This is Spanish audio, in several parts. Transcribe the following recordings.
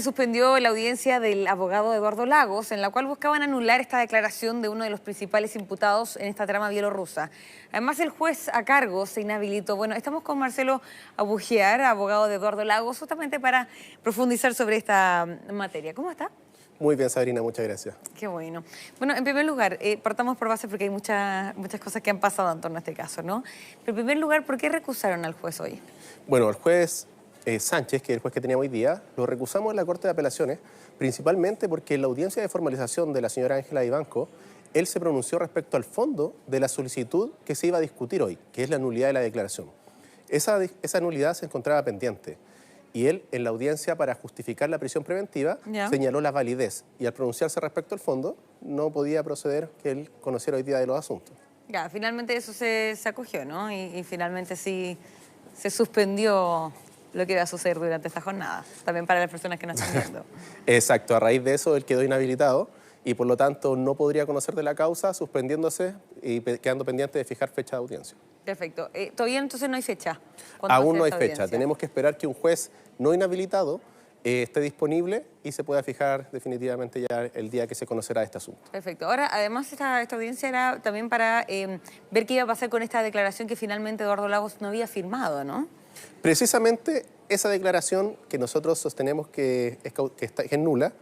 suspendió la audiencia del abogado Eduardo Lagos, en la cual buscaban anular esta declaración de uno de los principales imputados en esta trama bielorrusa. Además, el juez a cargo se inhabilitó. Bueno, estamos con Marcelo Abugiar, abogado de Eduardo Lagos, justamente para profundizar sobre esta materia. ¿Cómo está? Muy bien, Sabrina, muchas gracias. Qué bueno. Bueno, en primer lugar, partamos por base porque hay muchas cosas que han pasado en torno a este caso, ¿no? Pero en primer lugar, ¿por qué recusaron al juez hoy? Bueno, el juez Sánchez, que es el juez que teníamos hoy día, lo recusamos en la Corte de Apelaciones, principalmente porque en la audiencia de formalización de la señora Ángela Vivanco, él se pronunció respecto al fondo de la solicitud que se iba a discutir hoy, que es la nulidad de la declaración. Esa nulidad se encontraba pendiente. Y él, en la audiencia para justificar la prisión preventiva, señaló la validez. Y al pronunciarse respecto al fondo, no podía proceder que él conociera hoy día de los asuntos. Ya, finalmente eso se acogió, ¿no? Y finalmente sí se suspendió lo que iba a suceder durante esta jornada, también para las personas que nos están viendo. Exacto, a raíz de eso él quedó inhabilitado y por lo tanto no podría conocer de la causa, suspendiéndose y quedando pendiente de fijar fecha de audiencia. Perfecto. ¿Todavía entonces no hay fecha? Aún no hay fecha. Tenemos que esperar que un juez no inhabilitado esté disponible y se pueda fijar definitivamente ya el día que se conocerá este asunto. Perfecto. Ahora, además, esta audiencia era también para ver qué iba a pasar con esta declaración que finalmente Eduardo Lagos no había firmado, ¿no? Precisamente esa declaración que nosotros sostenemos que es nula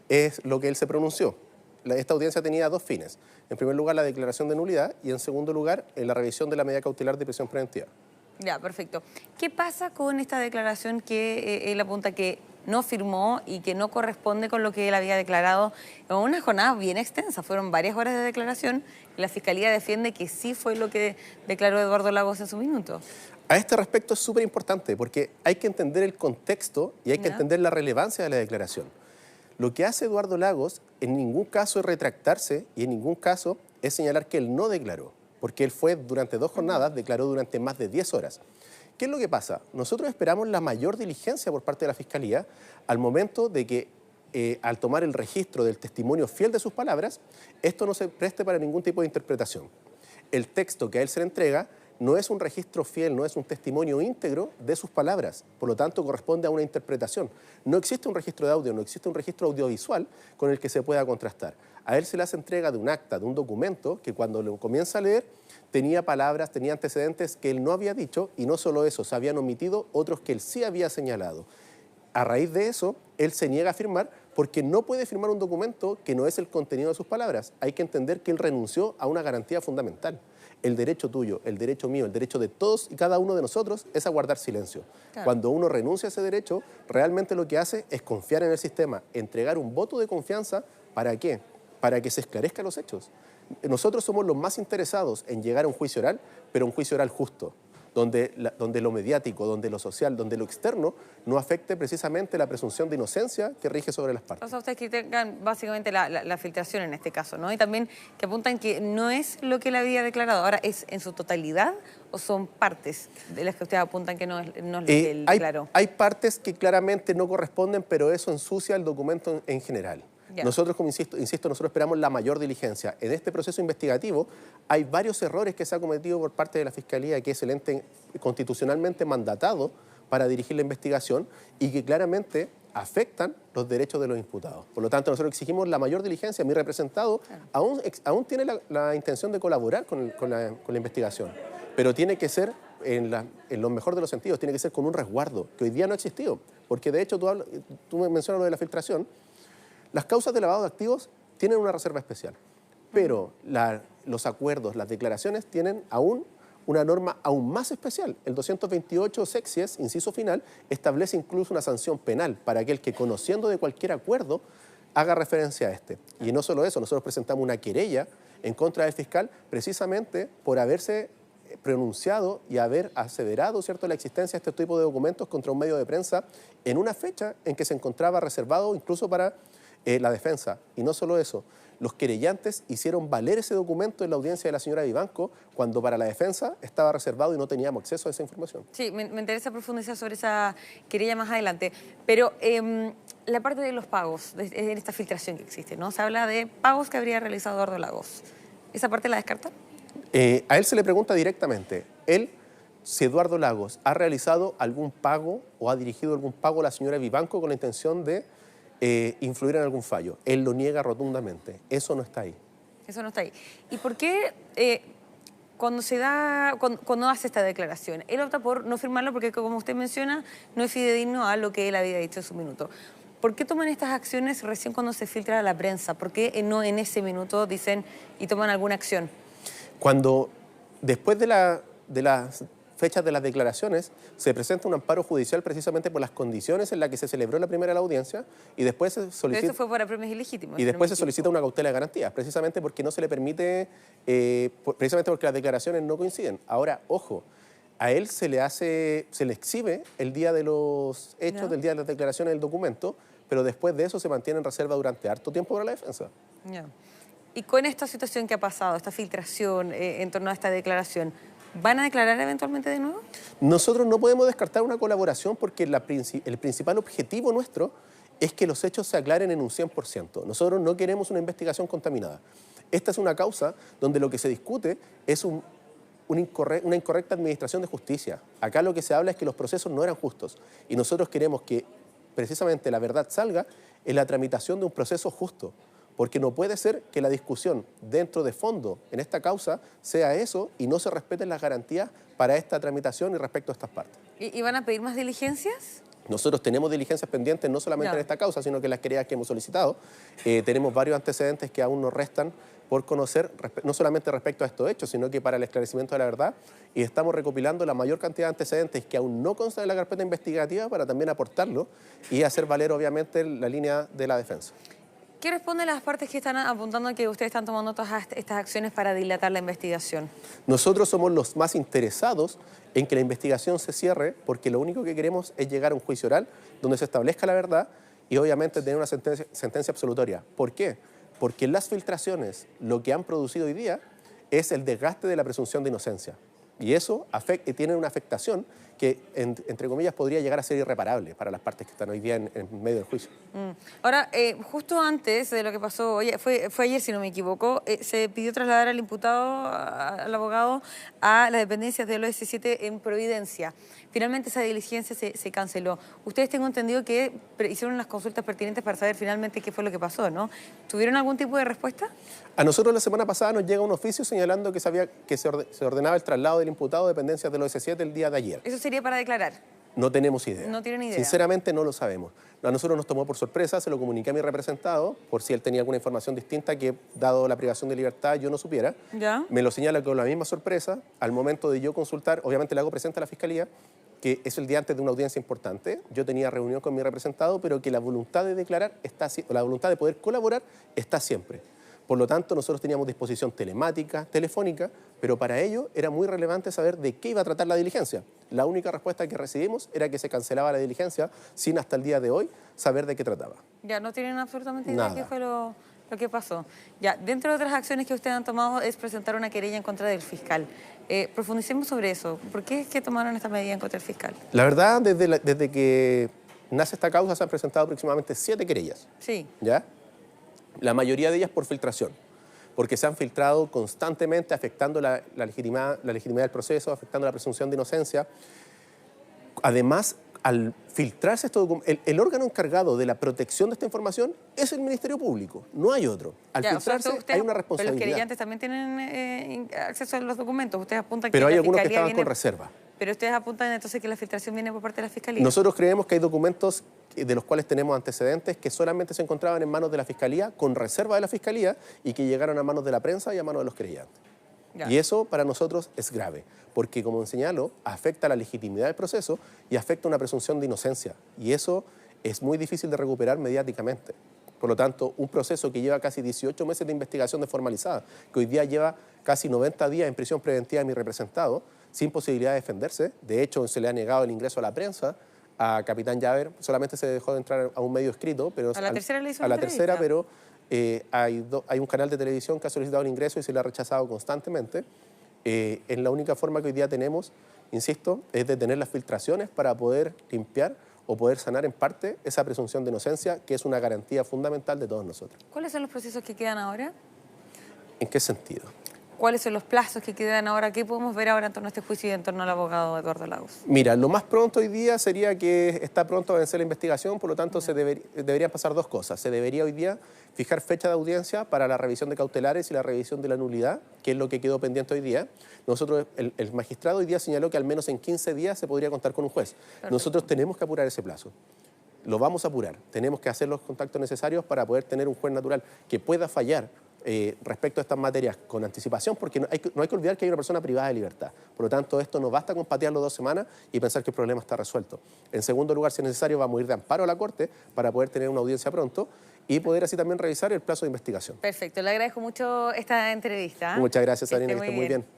es lo que él se pronunció. Esta audiencia tenía dos fines. En primer lugar, la declaración de nulidad y en segundo lugar, la revisión de la medida cautelar de prisión preventiva. Ya, perfecto. ¿Qué pasa con esta declaración que él apunta que no firmó y que no corresponde con lo que él había declarado en una jornada bien extensa? Fueron varias horas de declaración y la Fiscalía defiende que sí fue lo que declaró Eduardo Lagos en su minuto. A este respecto es súper importante porque hay que entender el contexto y hay que entender la relevancia de la declaración. Lo que hace Eduardo Lagos en ningún caso es retractarse y en ningún caso es señalar que él no declaró, porque él fue durante 2 jornadas, declaró durante más de 10 horas. ¿Qué es lo que pasa? Nosotros esperamos la mayor diligencia por parte de la Fiscalía al momento de que al tomar el registro del testimonio fiel de sus palabras, esto no se preste para ningún tipo de interpretación. El texto que a él se le entrega no es un registro fiel, no es un testimonio íntegro de sus palabras, por lo tanto corresponde a una interpretación. No existe un registro de audio, no existe un registro audiovisual con el que se pueda contrastar. A él se le hace entrega de un acta, de un documento, que cuando lo comienza a leer tenía palabras, tenía antecedentes que él no había dicho y no solo eso, se habían omitido otros que él sí había señalado. A raíz de eso, él se niega a firmar porque no puede firmar un documento que no es el contenido de sus palabras. Hay que entender que él renunció a una garantía fundamental. El derecho tuyo, el derecho mío, el derecho de todos y cada uno de nosotros es a guardar silencio. Claro. Cuando uno renuncia a ese derecho, realmente lo que hace es confiar en el sistema, entregar un voto de confianza. ¿Para qué? Para que se esclarezcan los hechos. Nosotros somos los más interesados en llegar a un juicio oral, pero un juicio oral justo, donde lo mediático, donde lo social, donde lo externo no afecte precisamente la presunción de inocencia que rige sobre las partes. O sea, ustedes critican básicamente la filtración en este caso, ¿no? Y también que apuntan que no es lo que él había declarado. Ahora, ¿es en su totalidad o son partes de las que ustedes apuntan que no es lo que él declaró? Hay partes que claramente no corresponden, pero eso ensucia el documento en general. Ya. Nosotros, como insisto, nosotros esperamos la mayor diligencia. En este proceso investigativo hay varios errores que se han cometido por parte de la Fiscalía, que es el ente constitucionalmente mandatado para dirigir la investigación y que claramente afectan los derechos de los imputados. Por lo tanto, nosotros exigimos la mayor diligencia. Mi representado aún tiene la intención de colaborar con la investigación, pero tiene que ser, en lo mejor de los sentidos, tiene que ser con un resguardo, que hoy día no ha existido. Porque de hecho, tú me mencionas lo de la filtración. Las causas de lavado de activos tienen una reserva especial, pero los acuerdos, las declaraciones tienen aún una norma aún más especial. El 228 sexies, inciso final, establece incluso una sanción penal para aquel que, conociendo de cualquier acuerdo, haga referencia a este. Y no solo eso, nosotros presentamos una querella en contra del fiscal precisamente por haberse pronunciado y haber aseverado, ¿cierto?, la existencia de este tipo de documentos contra un medio de prensa en una fecha en que se encontraba reservado incluso para la defensa. Y no solo eso, los querellantes hicieron valer ese documento en la audiencia de la señora Vivanco cuando para la defensa estaba reservado y no teníamos acceso a esa información. Sí, me interesa profundizar sobre esa querella más adelante, pero la parte de los pagos, en esta filtración que existe, ¿no? Se habla de pagos que habría realizado Eduardo Lagos. ¿Esa parte la descarta? A él se le pregunta directamente, si Eduardo Lagos ha realizado algún pago o ha dirigido algún pago a la señora Vivanco con la intención de influir en algún fallo. Él lo niega rotundamente. Eso no está ahí. Eso no está ahí. ¿Y por qué cuando hace esta declaración, él opta por no firmarlo porque, como usted menciona, no es fidedigno a lo que él había dicho en su minuto? ¿Por qué toman estas acciones recién cuando se filtra a la prensa? ¿Por qué no en ese minuto dicen y toman alguna acción? Cuando, después de las fechas de las declaraciones, se presenta un amparo judicial precisamente por las condiciones en las que se celebró la primera audiencia y después se solicita... Pero eso fue por apremios ilegítimos. Y después se solicita una cautela de garantías, precisamente porque no se le permite, precisamente porque las declaraciones no coinciden. Ahora, ojo, a él se le exhibe el día de los hechos, del día de las declaraciones del documento, pero después de eso se mantiene en reserva durante harto tiempo para la defensa. Ya. Y con esta situación que ha pasado, esta filtración en torno a esta declaración, ¿van a declarar eventualmente de nuevo? Nosotros no podemos descartar una colaboración porque el principal objetivo nuestro es que los hechos se aclaren en un 100%. Nosotros no queremos una investigación contaminada. Esta es una causa donde lo que se discute es una incorrecta administración de justicia. Acá lo que se habla es que los procesos no eran justos y nosotros queremos que precisamente la verdad salga en la tramitación de un proceso justo. Porque no puede ser que la discusión dentro de fondo en esta causa sea eso y no se respeten las garantías para esta tramitación y respecto a estas partes. ¿Y van a pedir más diligencias? Nosotros tenemos diligencias pendientes no solamente en esta causa, sino que en las querellas que hemos solicitado. Tenemos varios antecedentes que aún nos restan por conocer, no solamente respecto a estos hechos, sino que para el esclarecimiento de la verdad. Y estamos recopilando la mayor cantidad de antecedentes que aún no constan en la carpeta investigativa para también aportarlo y hacer valer, obviamente, la línea de la defensa. ¿Qué responden las partes que están apuntando a que ustedes están tomando todas estas acciones para dilatar la investigación? Nosotros somos los más interesados en que la investigación se cierre porque lo único que queremos es llegar a un juicio oral donde se establezca la verdad y obviamente tener una sentencia absolutoria. ¿Por qué? Porque las filtraciones lo que han producido hoy día es el desgaste de la presunción de inocencia. Y eso tiene una afectación que, entre comillas, podría llegar a ser irreparable para las partes que están hoy día en medio del juicio. Ahora, justo antes de lo que pasó, fue ayer si no me equivoco, se pidió trasladar al imputado, al abogado, a las dependencias del OS7 en Providencia. Finalmente esa diligencia se canceló. Ustedes tengo entendido que hicieron las consultas pertinentes para saber finalmente qué fue lo que pasó, ¿no? ¿Tuvieron algún tipo de respuesta? A nosotros la semana pasada nos llega un oficio señalando que se ordenaba el traslado del imputado a dependencias del OS7 el día de ayer. ¿Eso sería para declarar? No tenemos idea. No tienen idea. Sinceramente no lo sabemos. A nosotros nos tomó por sorpresa, se lo comuniqué a mi representado, por si él tenía alguna información distinta que, dado la privación de libertad, yo no supiera. ¿Ya? Me lo señala con la misma sorpresa. Al momento de yo consultar, obviamente le hago presente a la Fiscalía, que es el día antes de una audiencia importante. Yo tenía reunión con mi representado, pero que la voluntad de declarar, la voluntad de poder colaborar está siempre. Por lo tanto, nosotros teníamos disposición telemática, telefónica, pero para ello era muy relevante saber de qué iba a tratar la diligencia. La única respuesta que recibimos era que se cancelaba la diligencia sin hasta el día de hoy saber de qué trataba. Ya, no tienen absolutamente idea de qué fue lo que pasó. Ya, dentro de otras acciones que ustedes han tomado es presentar una querella en contra del fiscal. Profundicemos sobre eso. ¿Por qué es que tomaron esta medida en contra del fiscal? La verdad, desde que nace esta causa se han presentado aproximadamente 7 querellas. Sí. ¿Ya? La mayoría de ellas por filtración, porque se han filtrado constantemente afectando la legitimidad del proceso, afectando la presunción de inocencia. Además, al filtrarse estos documentos, el órgano encargado de la protección de esta información es el Ministerio Público, no hay otro. Al filtrarse hay una responsabilidad. Pero los querellantes también tienen acceso a los documentos. Ustedes apuntan que pero hay la algunos que Fiscalía estaban con reserva. Pero ustedes apuntan entonces que la filtración viene por parte de la Fiscalía. Nosotros creemos que hay documentos de los cuales tenemos antecedentes que solamente se encontraban en manos de la Fiscalía, con reserva de la Fiscalía, y que llegaron a manos de la prensa y a manos de los querellantes. Ya. Y eso para nosotros es grave, porque como señalo, afecta la legitimidad del proceso y afecta una presunción de inocencia. Y eso es muy difícil de recuperar mediáticamente. Por lo tanto, un proceso que lleva casi 18 meses de investigación desformalizada, que hoy día lleva casi 90 días en prisión preventiva de mi representado, sin posibilidad de defenderse. De hecho, se le ha negado el ingreso a la prensa. A Capitán Llaver solamente se dejó de entrar a un medio escrito. Pero a la tercera le hizo a la tercera, pero hay un canal de televisión que ha solicitado el ingreso y se le ha rechazado constantemente. En la única forma que hoy día tenemos, insisto, es detener las filtraciones para poder limpiar o poder sanar en parte esa presunción de inocencia, que es una garantía fundamental de todos nosotros. ¿Cuáles son los procesos que quedan ahora? ¿En qué sentido? ¿Cuáles son los plazos que quedan ahora? ¿Qué podemos ver ahora en torno a este juicio y en torno al abogado Eduardo Lagos? Mira, lo más pronto hoy día sería que está pronto a vencer la investigación, por lo tanto deberían pasar dos cosas. Se debería hoy día fijar fecha de audiencia para la revisión de cautelares y la revisión de la nulidad, que es lo que quedó pendiente hoy día. Nosotros, el magistrado hoy día señaló que al menos en 15 días se podría contar con un juez. Perfecto. Nosotros tenemos que apurar ese plazo. Lo vamos a apurar. Tenemos que hacer los contactos necesarios para poder tener un juez natural que pueda fallar respecto a estas materias con anticipación, porque no hay que olvidar que hay una persona privada de libertad. Por lo tanto, esto no basta con patearlo 2 semanas y pensar que el problema está resuelto. En segundo lugar, si es necesario, vamos a ir de amparo a la Corte para poder tener una audiencia pronto y poder así también revisar el plazo de investigación. Perfecto, le agradezco mucho esta entrevista. Muchas gracias, Sabrina, que esté muy bien. bien.